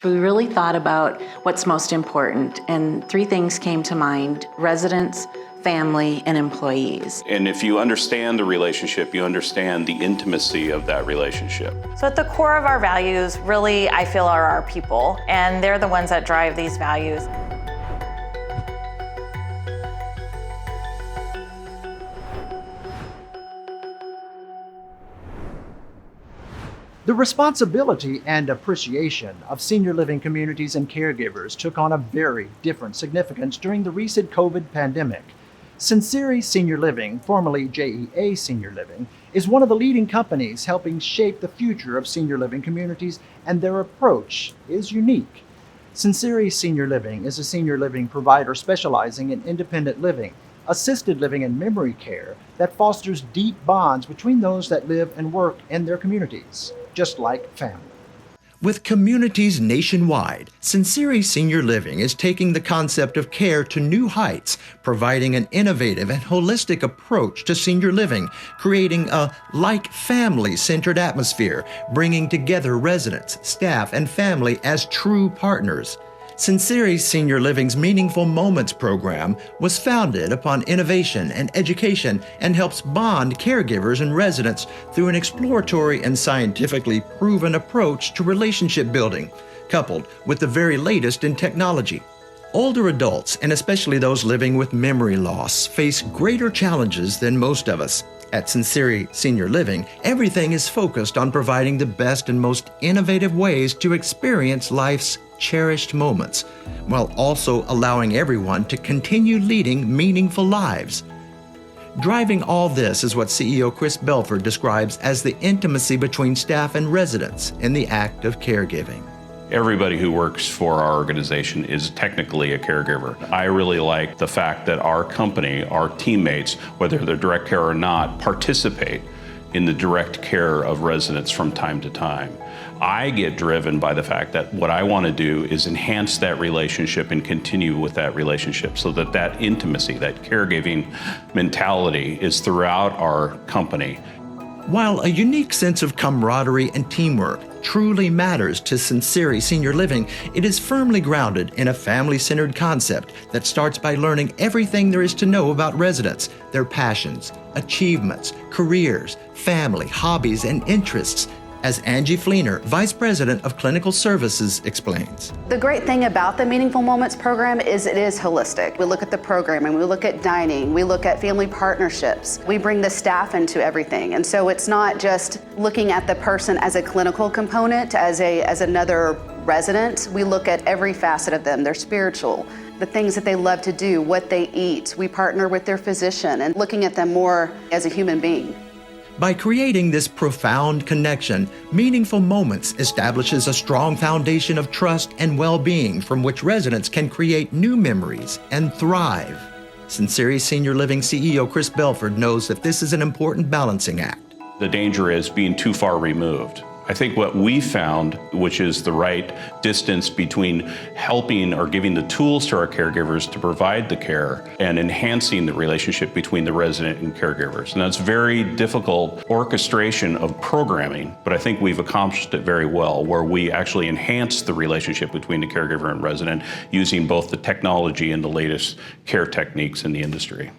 We really thought about what's most important, and three things came to mind: residents, family, and employees. And if you understand the relationship, you understand the intimacy of that relationship. So at the core of our values, really, I feel, are our people, and they're the ones that drive these values. The responsibility and appreciation of senior living communities and caregivers took on a very different significance during the recent COVID pandemic. Sinceri Senior Living, formerly JEA Senior Living, is one of the leading companies helping shape the future of senior living communities, and their approach is unique. Sinceri Senior Living is a senior living provider specializing in independent living, assisted living, and memory care that fosters deep bonds between those that live and work in their communities, just like family. With communities nationwide, Sinceri Senior Living is taking the concept of care to new heights, providing an innovative and holistic approach to senior living, creating a like-family-centered atmosphere, bringing together residents, staff, and family as true partners. Sinceri Senior Living's Meaningful Moments program was founded upon innovation and education and helps bond caregivers and residents through an exploratory and scientifically proven approach to relationship building, coupled with the very latest in technology. Older adults, and especially those living with memory loss, face greater challenges than most of us. At Sinceri Senior Living, everything is focused on providing the best and most innovative ways to experience life's cherished moments, while also allowing everyone to continue leading meaningful lives. Driving all this is what CEO Chris Belford describes as the intimacy between staff and residents in the act of caregiving. Everybody who works for our organization is technically a caregiver. I really like the fact that our company, our teammates, whether they're direct care or not, participate in the direct care of residents from time to time. I get driven by the fact that what I want to do is enhance that relationship and continue with that relationship so that that intimacy, that caregiving mentality is throughout our company. While a unique sense of camaraderie and teamwork truly matters to Sinceri Senior Living, it is firmly grounded in a family-centered concept that starts by learning everything there is to know about residents, their passions, achievements, careers, family, hobbies, and interests, as Angie Fleener, Vice President of Clinical Services, explains. The great thing about the Meaningful Moments program is it is holistic. We look at the programming, we look at dining, we look at family partnerships. We bring the staff into everything. And so it's not just looking at the person as a clinical component, as another resident. We look at every facet of them, their spiritual, the things that they love to do, what they eat. We partner with their physician and looking at them more as a human being. By creating this profound connection, Meaningful Moments establishes a strong foundation of trust and well-being from which residents can create new memories and thrive. Sinceri Senior Living CEO Chris Belford knows that this is an important balancing act. The danger is being too far removed. I think what we found, which is the right distance between helping or giving the tools to our caregivers to provide the care and enhancing the relationship between the resident and caregivers. And that's very difficult orchestration of programming, but I think we've accomplished it very well, where we actually enhance the relationship between the caregiver and resident using both the technology and the latest care techniques in the industry.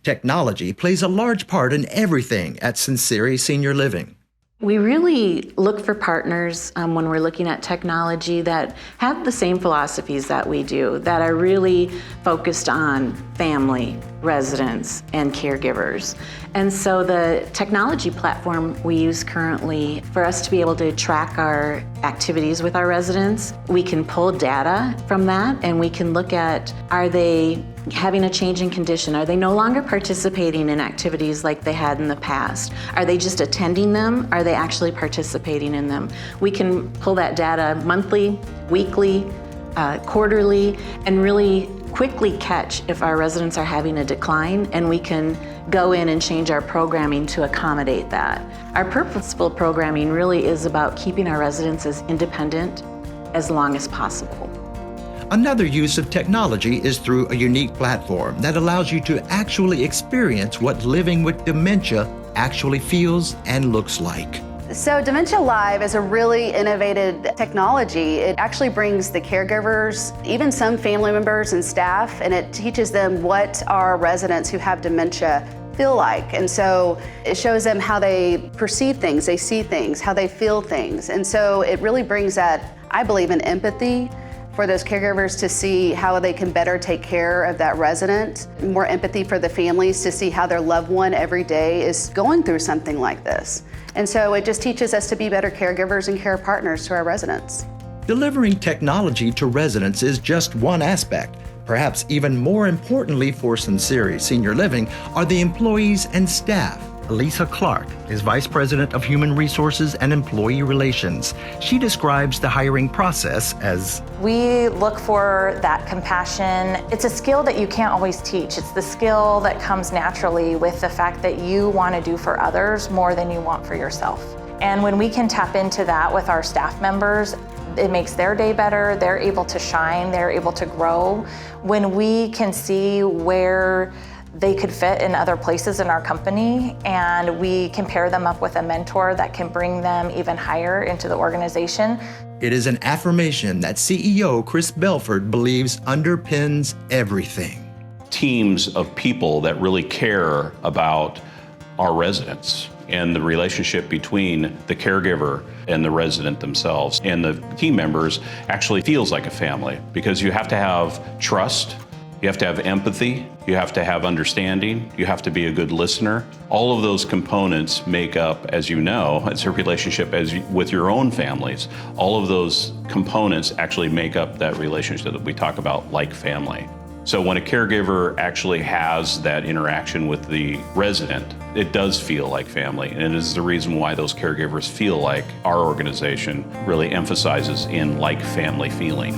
Technology plays a large part in everything at Sinceri Senior Living. We really look for partners when we're looking at technology that have the same philosophies that we do, that are really focused on family, residents, and caregivers. And so the technology platform we use currently, for us to be able to track our activities with our residents, we can pull data from that and we can look at, are they having a change in condition? Are they no longer participating in activities like they had in the past? Are they just attending them? Are they actually participating in them? We can pull that data monthly, weekly, quarterly, and really quickly catch if our residents are having a decline, and we can go in and change our programming to accommodate that. Our purposeful programming really is about keeping our residents as independent as long as possible. Another use of technology is through a unique platform that allows you to actually experience what living with dementia actually feels and looks like. So Dementia Live is a really innovative technology. It actually brings the caregivers, even some family members and staff, and it teaches them what our residents who have dementia feel like. And so it shows them how they perceive things, they see things, how they feel things. And so it really brings that, I believe, an empathy for those caregivers to see how they can better take care of that resident, more empathy for the families to see how their loved one every day is going through something like this. And so it just teaches us to be better caregivers and care partners to our residents. Delivering technology to residents is just one aspect. Perhaps even more importantly for Sinceri Senior Living are the employees and staff. Elisa Clark is Vice President of Human Resources and Employee Relations. She describes the hiring process as, we look for that compassion. It's a skill that you can't always teach. It's the skill that comes naturally with the fact that you want to do for others more than you want for yourself. And when we can tap into that with our staff members, it makes their day better, they're able to shine, they're able to grow. When we can see where they could fit in other places in our company, and we can pair them up with a mentor that can bring them even higher into the organization. it is an affirmation that CEO Chris Belford believes underpins everything. Teams of people that really care about our residents and the relationship between the caregiver and the resident themselves. And the team members actually feels like a family, because you have to have trust, you have to have empathy, you have to have understanding, you have to be a good listener. All of those components make up, as you know, it's a relationship with your own families. All of those components actually make up that relationship that we talk about like family. So when a caregiver actually has that interaction with the resident, it does feel like family. And it is the reason why those caregivers feel like our organization really emphasizes in like family feeling.